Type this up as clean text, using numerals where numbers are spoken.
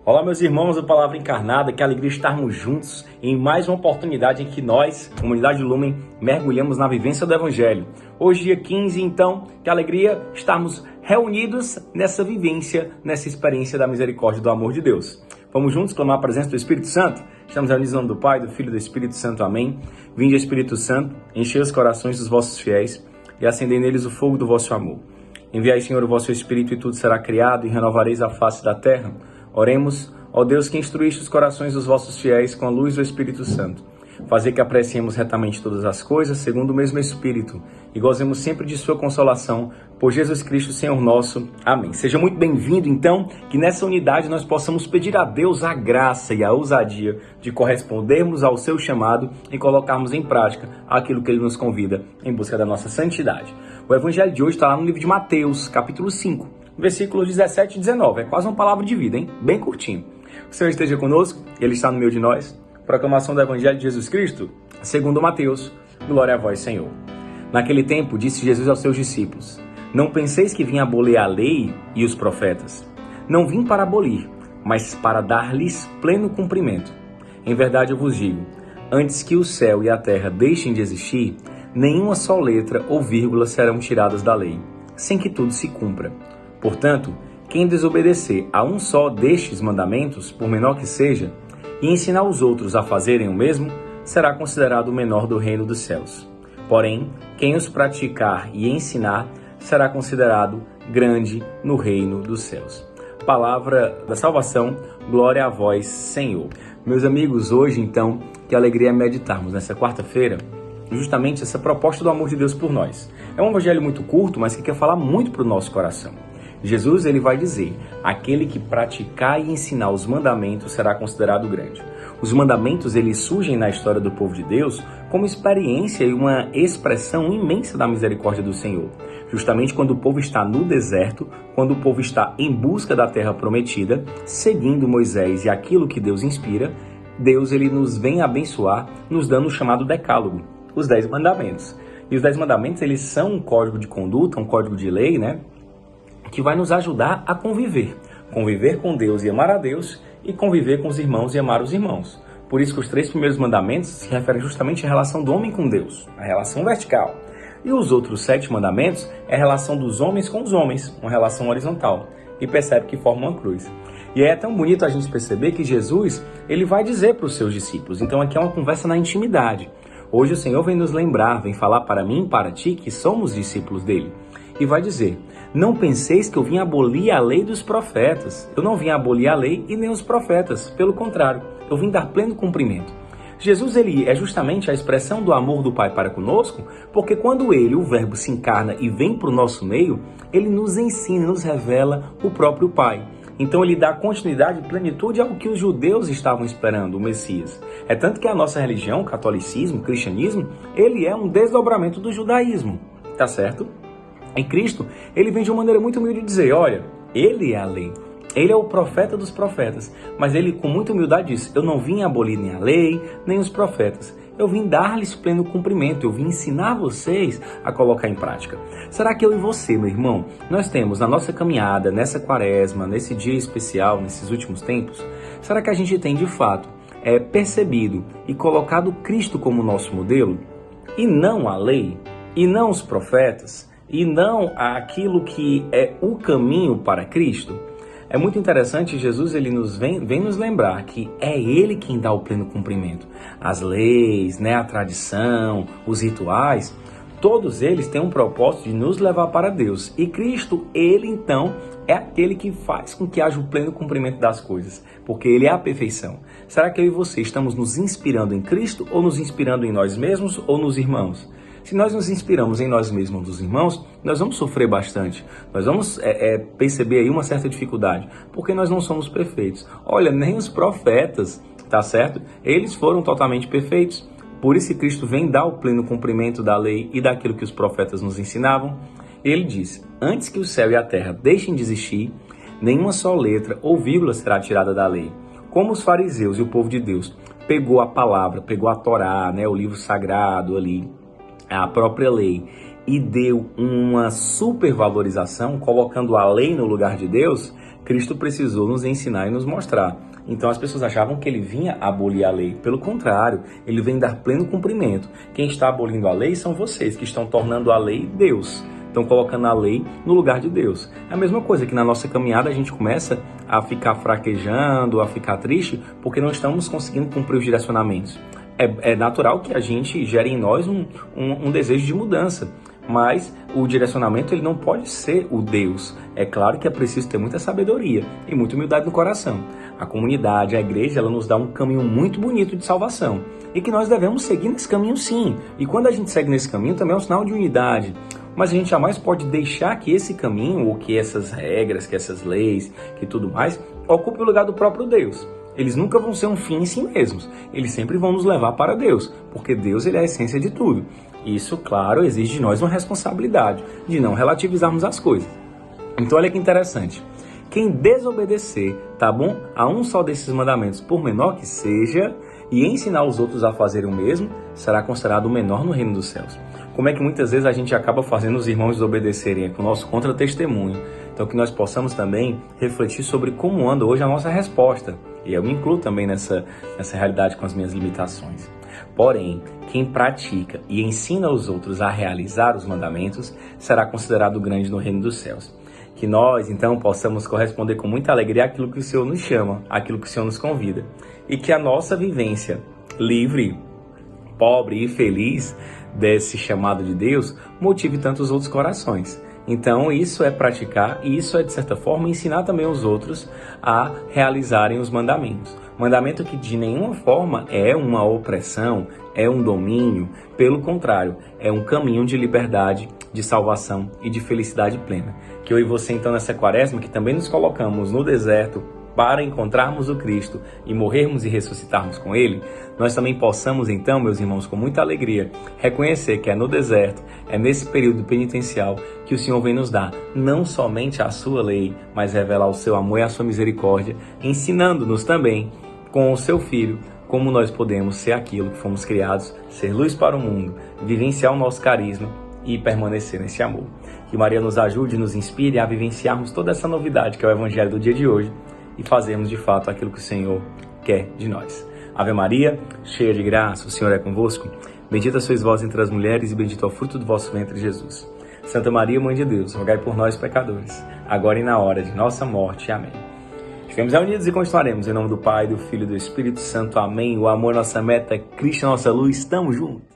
Olá, meus irmãos do Palavra Encarnada, que alegria estarmos juntos em mais uma oportunidade em que nós, Comunidade Lumen, mergulhamos na vivência do Evangelho. Hoje, dia 15, então, que alegria estarmos reunidos nessa vivência, nessa experiência da misericórdia e do amor de Deus. Vamos juntos clamar a presença do Espírito Santo? Estamos reunidos em nome do Pai, do Filho e do Espírito Santo. Amém. Vinde, Espírito Santo, enchei os corações dos vossos fiéis e acendei neles o fogo do vosso amor. Enviai, Senhor, o vosso Espírito e tudo será criado e renovareis a face da terra. Oremos, ó Deus, que instruíste os corações dos vossos fiéis com a luz do Espírito Santo. Fazer que apreciemos retamente todas as coisas, segundo o mesmo Espírito, e gozemos sempre de sua consolação, por Jesus Cristo, Senhor nosso. Amém. Seja muito bem-vindo, então, que nessa unidade nós possamos pedir a Deus a graça e a ousadia de correspondermos ao seu chamado e colocarmos em prática aquilo que Ele nos convida em busca da nossa santidade. O Evangelho de hoje está lá no livro de Mateus, capítulo 5, versículos 17 e 19. É quase uma palavra de vida, hein? Bem curtinho. O Senhor esteja conosco, Ele está no meio de nós. Proclamação do Evangelho de Jesus Cristo, segundo Mateus. Glória a vós, Senhor. Naquele tempo, disse Jesus aos seus discípulos: Não penseis que vim abolir a lei e os profetas. Não vim para abolir, mas para dar-lhes pleno cumprimento. Em verdade eu vos digo, antes que o céu e a terra deixem de existir, nenhuma só letra ou vírgula serão tiradas da lei, sem que tudo se cumpra. Portanto, quem desobedecer a um só destes mandamentos, por menor que seja, e ensinar os outros a fazerem o mesmo, será considerado o menor do reino dos céus. Porém, quem os praticar e ensinar, será considerado grande no reino dos céus. Palavra da salvação, glória a vós, Senhor. Meus amigos, hoje então, que alegria é meditarmos nessa quarta-feira, justamente essa proposta do amor de Deus por nós. É um evangelho muito curto, mas que quer falar muito para o nosso coração. Jesus, ele vai dizer, aquele que praticar e ensinar os mandamentos será considerado grande. Os mandamentos, eles surgem na história do povo de Deus como experiência e uma expressão imensa da misericórdia do Senhor. Justamente quando o povo está no deserto, quando o povo está em busca da terra prometida, seguindo Moisés e aquilo que Deus inspira, Deus, ele nos vem abençoar, nos dando o chamado decálogo, os 10 mandamentos. E os 10 mandamentos, eles são um código de conduta, um código de lei, né? Que vai nos ajudar a conviver. Conviver com Deus e amar a Deus, e conviver com os irmãos e amar os irmãos. Por isso que os 3 primeiros mandamentos se referem justamente à relação do homem com Deus, a relação vertical. E os outros 7 mandamentos é a relação dos homens com os homens, uma relação horizontal. E percebe que forma uma cruz. E é tão bonito a gente perceber que Jesus, ele vai dizer para os seus discípulos. Então aqui é uma conversa na intimidade. Hoje o Senhor vem nos lembrar, vem falar para mim e para ti que somos discípulos dele. E vai dizer, não penseis que eu vim abolir a lei dos profetas. Eu não vim abolir a lei e nem os profetas. Pelo contrário, eu vim dar pleno cumprimento. Jesus, ele é justamente a expressão do amor do Pai para conosco, porque quando ele, o Verbo, se encarna e vem para o nosso meio, ele nos ensina, nos revela o próprio Pai. Então ele dá continuidade e plenitude ao que os judeus estavam esperando, o Messias. É tanto que a nossa religião, o catolicismo, o cristianismo, ele é um desdobramento do judaísmo, tá certo? Em Cristo, ele vem de uma maneira muito humilde de dizer, olha, ele é a lei, ele é o profeta dos profetas, mas ele com muita humildade diz, eu não vim abolir nem a lei, nem os profetas, eu vim dar-lhes pleno cumprimento, eu vim ensinar vocês a colocar em prática. Será que eu e você, meu irmão, nós temos na nossa caminhada, nessa quaresma, nesse dia especial, nesses últimos tempos, será que a gente tem de fato percebido e colocado Cristo como nosso modelo, e não a lei, e não os profetas, e não aquilo que é o caminho para Cristo? É muito interessante, Jesus ele vem nos lembrar que é Ele quem dá o pleno cumprimento. As leis, né, a tradição, os rituais, todos eles têm um propósito de nos levar para Deus. E Cristo, Ele então, é aquele que faz com que haja o pleno cumprimento das coisas, porque Ele é a perfeição. Será que eu e você estamos nos inspirando em Cristo ou nos inspirando em nós mesmos ou nos irmãos? Se nós nos inspiramos em nós mesmos, dos irmãos, nós vamos sofrer bastante. Nós vamos perceber aí uma certa dificuldade, porque nós não somos perfeitos. Olha, nem os profetas, tá certo? Eles foram totalmente perfeitos. Por isso que Cristo vem dar o pleno cumprimento da lei e daquilo que os profetas nos ensinavam. Ele diz, antes que o céu e a terra deixem de existir, nenhuma só letra ou vírgula será tirada da lei. Como os fariseus e o povo de Deus pegou a palavra, pegou a Torá, né, o livro sagrado ali, a própria lei, e deu uma supervalorização, colocando a lei no lugar de Deus, Cristo precisou nos ensinar e nos mostrar. Então as pessoas achavam que ele vinha abolir a lei. Pelo contrário, ele vem dar pleno cumprimento. Quem está abolindo a lei são vocês, que estão tornando a lei Deus. Estão colocando a lei no lugar de Deus. É a mesma coisa que na nossa caminhada a gente começa a ficar fraquejando, a ficar triste, porque não estamos conseguindo cumprir os direcionamentos. É natural que a gente gere em nós um desejo de mudança. Mas o direcionamento ele não pode ser o Deus. É claro que é preciso ter muita sabedoria e muita humildade no coração. A comunidade, a igreja, ela nos dá um caminho muito bonito de salvação. E que nós devemos seguir nesse caminho sim. E quando a gente segue nesse caminho também é um sinal de unidade. Mas a gente jamais pode deixar que esse caminho, ou que essas regras, que essas leis, que tudo mais, ocupe o lugar do próprio Deus. Eles nunca vão ser um fim em si mesmos. Eles sempre vão nos levar para Deus. Porque Deus ele é a essência de tudo. Isso, claro, exige de nós uma responsabilidade de não relativizarmos as coisas. Então, olha que interessante. Quem desobedecer, tá bom, a um só desses mandamentos, por menor que seja, e ensinar os outros a fazerem o mesmo, será considerado o menor no reino dos céus. Como é que muitas vezes a gente acaba fazendo os irmãos desobedecerem? É com o nosso contra-testemunho. Então, que nós possamos também refletir sobre como anda hoje a nossa resposta. E eu me incluo também nessa realidade com as minhas limitações. Porém, quem pratica e ensina os outros a realizar os mandamentos será considerado grande no reino dos céus. Que nós, então, possamos corresponder com muita alegria àquilo que o Senhor nos chama, àquilo que o Senhor nos convida. E que a nossa vivência livre, pobre e feliz desse chamado de Deus motive tantos outros corações. Então, isso é praticar e isso é, de certa forma, ensinar também os outros a realizarem os mandamentos. Mandamento que de nenhuma forma é uma opressão, é um domínio. Pelo contrário, é um caminho de liberdade, de salvação e de felicidade plena. Que eu e você, então, nessa quaresma, que também nos colocamos no deserto para encontrarmos o Cristo e morrermos e ressuscitarmos com Ele, nós também possamos, então, meus irmãos, com muita alegria, reconhecer que é no deserto, é nesse período penitencial que o Senhor vem nos dar não somente a sua lei, mas revelar o seu amor e a sua misericórdia, ensinando-nos também com o seu Filho como nós podemos ser aquilo que fomos criados, ser luz para o mundo, vivenciar o nosso carisma e permanecer nesse amor. Que Maria nos ajude e nos inspire a vivenciarmos toda essa novidade que é o Evangelho do dia de hoje e fazermos de fato aquilo que o Senhor quer de nós. Ave Maria, cheia de graça, o Senhor é convosco. Bendita sois vós entre as mulheres e bendito é o fruto do vosso ventre, Jesus. Santa Maria, Mãe de Deus, rogai por nós, pecadores, agora e na hora de nossa morte. Amém. Estivemos unidos e continuaremos em nome do Pai, do Filho e do Espírito Santo. Amém. O amor, nossa meta, Cristo, nossa luz. Estamos juntos.